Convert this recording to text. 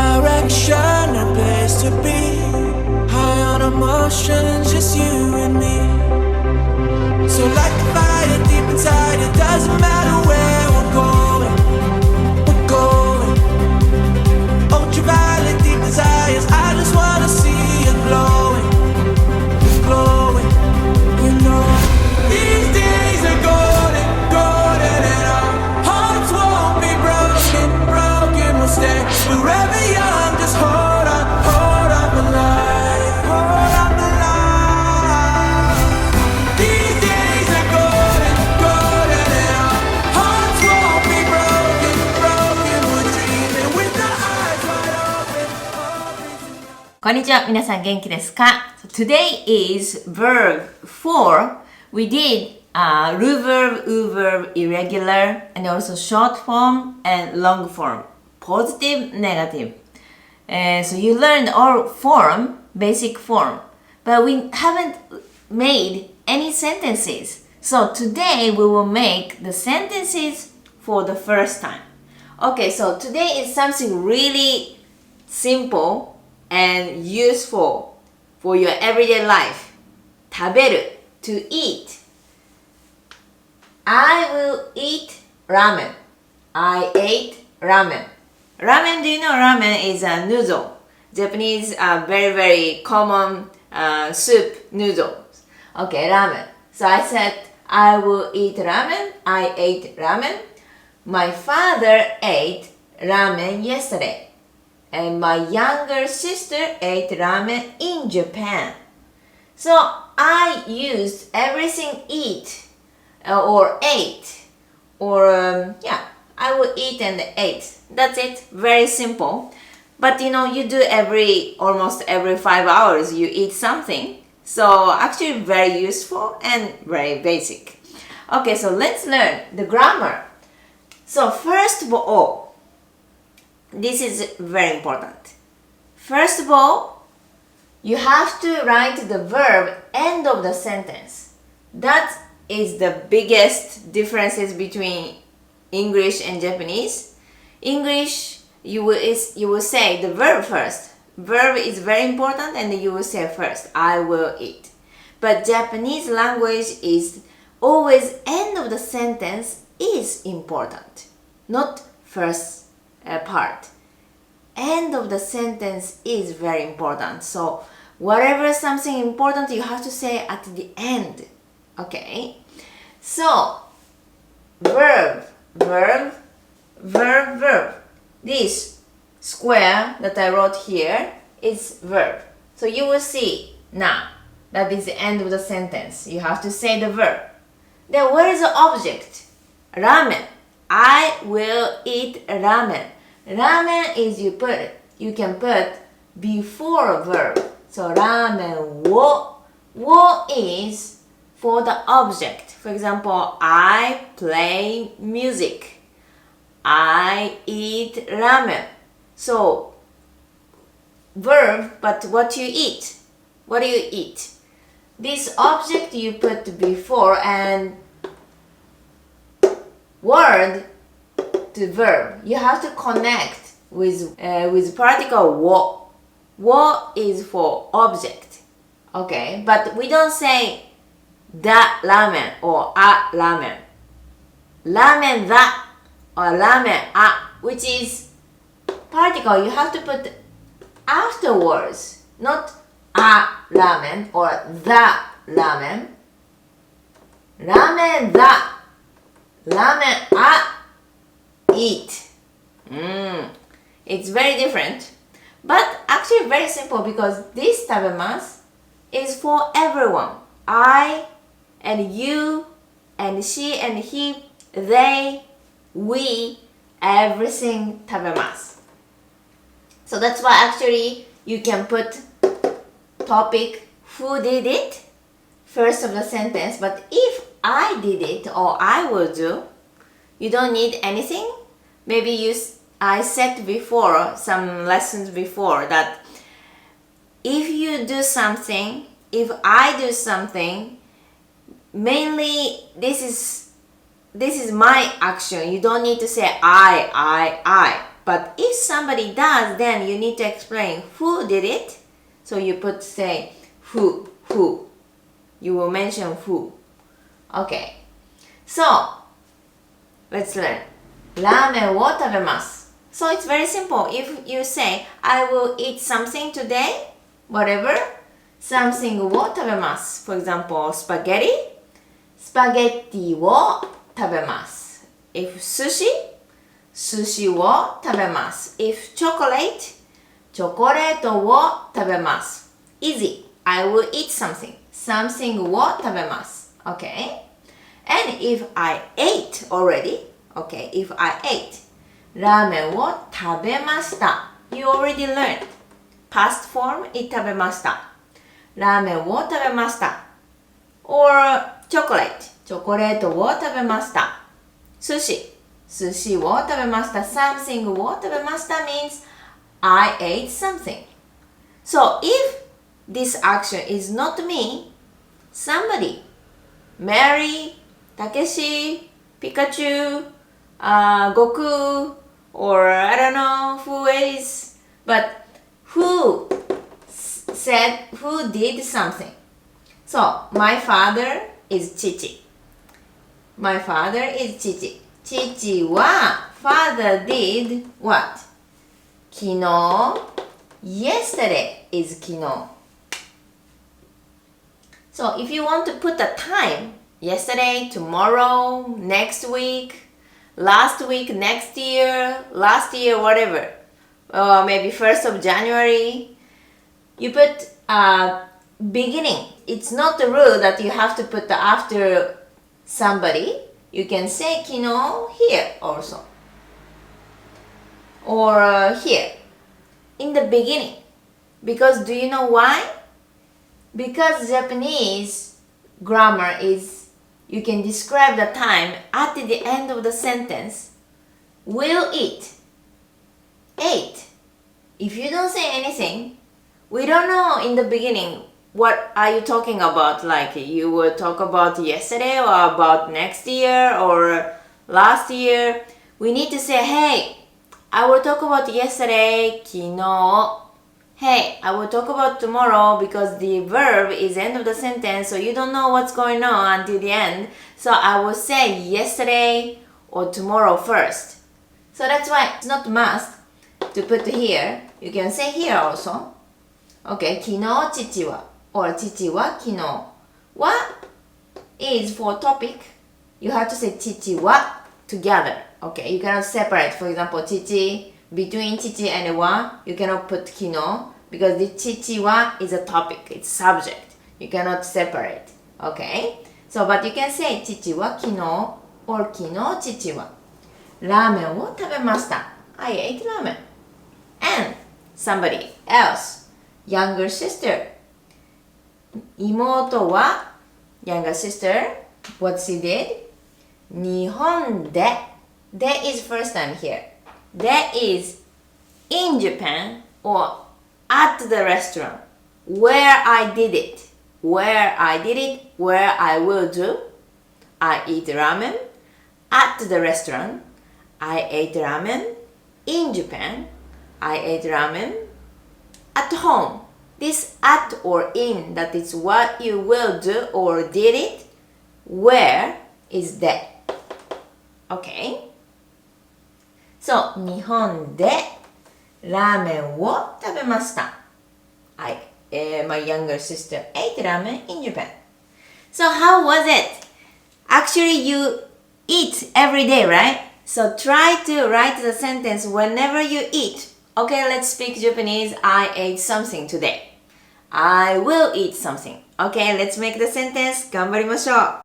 direction, a place to be. High on emotions, just you and me. So like the fire deep inside, it doesn't matter where we're going. We're going. Ultraviolet deep desires, I just wanna see you glowing. Glowing, you know. These days are golden, golden, and our hearts won't be broken, broken, we'll stay forever young. Just hold on the line, hold on the line. These days are golden, golden, and our hearts won't be broken, broken, we're dreaming with our eyes wide open, hoping to. こんにちは、皆さん元気ですか？ Today is verb 4. We did root verb, would verb, irregular, and also short form and long form, positive, negative. So you learned all form, basic form, but we haven't made any sentences. So today we will make the sentences for the first time. Okay, so today is something really simple and useful for your everyday life. 食べる to eat. I will eat ramen. I ate ramen. Ramen, do you know ramen is a noodle? Japanese very, very common soup noodles. Okay, ramen. So I said, I will eat ramen. I ate ramen. My father ate ramen yesterday. And my younger sister ate ramen in Japan. So I used everything eat or ate or I will eat and ate. That's it. Very simple. But you do almost every 5 hours you eat something. So actually very useful and very basic. Okay, so let's learn the grammar. So first of all, this is very important. First of all, you have to write the verb end of the sentence. That is the biggest differences between English and Japanese. English, you will say the verb first. Verb is very important and you will say first, I will eat. But Japanese language is always end of the sentence is important, not first part. End of the sentence is very important. So whatever something important, you have to say at the end. Okay? So verb, verb, verb, verb. This square that I wrote here is verb. So you will see now that is the end of the sentence. You have to say the verb. Then where is the object? Ramen. I will eat ramen. Ramen is you can put before a verb. So ramen wo is for the object. For example, I play music. I eat ramen. So verb, but what you eat? What do you eat? This object you put before and word to verb. You have to connect with particle wo. Wo is for object. Okay, but we don't say da ramen or a ramen. Ramen da or ramen a, which is particle you have to put afterwards, not a ramen or the ramen. Ramen da, ramen a, eat. It's very different, but actually very simple because this tabemasu is for everyone. I and you and she and he, they, we, everything tabemasu. So that's why actually you can put topic who did it first of the sentence, but if I did it or I will do, you don't need anything. Maybe I said before, some lessons before, that if you do something, if I do something, mainly this is my action. You don't need to say I. But if somebody does, then you need to explain who did it. So you say who. You will mention who. Okay. So, let's learn. ラーメンを食べます。So it's very simple. If you say, I will eat something today, whatever, something を食べます。For example, spaghetti, スパゲッティを食べます。If sushi, 寿司を食べます。If chocolate, チョコレートを食べます。Easy. I will eat something. Something を食べます。Okay? And if I ate already, okay, if I ate, ラーメンを食べました。You already learned. Past form, 食べました。ラーメンを食べました。Or chocolate, チョコレートを食べました。寿司を食べました。Something を食べました means I ate something. So if this action is not me, somebody, Mary, Takeshi, Pikachu, Goku, or I don't know who is, but who did something. So my father is Chichi. My father is Chichi. Chichi は father did what? 昨日 Yesterday is 昨日. So if you want to put a time, yesterday, tomorrow, next week, last week, next year, last year, whatever, maybe 1st of January, you put beginning. It's not the rule that you have to put after somebody. You can say 昨日 here also. Or here. In the beginning. Because do you know why? Because Japanese grammar is you can describe the time at the end of the sentence. Will eat. Ate. If you don't say anything, we don't know in the beginning what are you talking about. Like you will talk about yesterday or about next year or last year. We need to say, hey, I will talk about yesterday, 昨日. Hey, I will talk about tomorrow because the verb is end of the sentence, so you don't know what's going on until the end. So I will say yesterday or tomorrow first. So that's why it's not must to put here. You can say here also. Okay, 昨日父は or 父は昨日 What is for topic? You have to say 父は together. Okay, you cannot separate. For example, 父 between 父 and は you cannot put 昨日 because the 父は is a topic, it's subject. You cannot separate. Okay? So, but you can say 父は昨日 or 昨日父はラーメンを食べました。I ate ramen. And somebody else, younger sister. 妹は younger sister, what she did? 日本で That is first time here. That is in Japan or at the restaurant. Where I did it. Where I did it, where I will do. I eat ramen at the restaurant. I ate ramen in Japan. I ate ramen at home. This at or in, that is what you will do or did it. Where is that? Okay? So, 日本でラーメンを食べました。my younger sister ate ramen in Japan. So, how was it? Actually, you eat every day, right? So, try to write the sentence whenever you eat. Okay, let's speak Japanese. I ate something today. I will eat something. Okay, let's make the sentence. 頑張りましょう。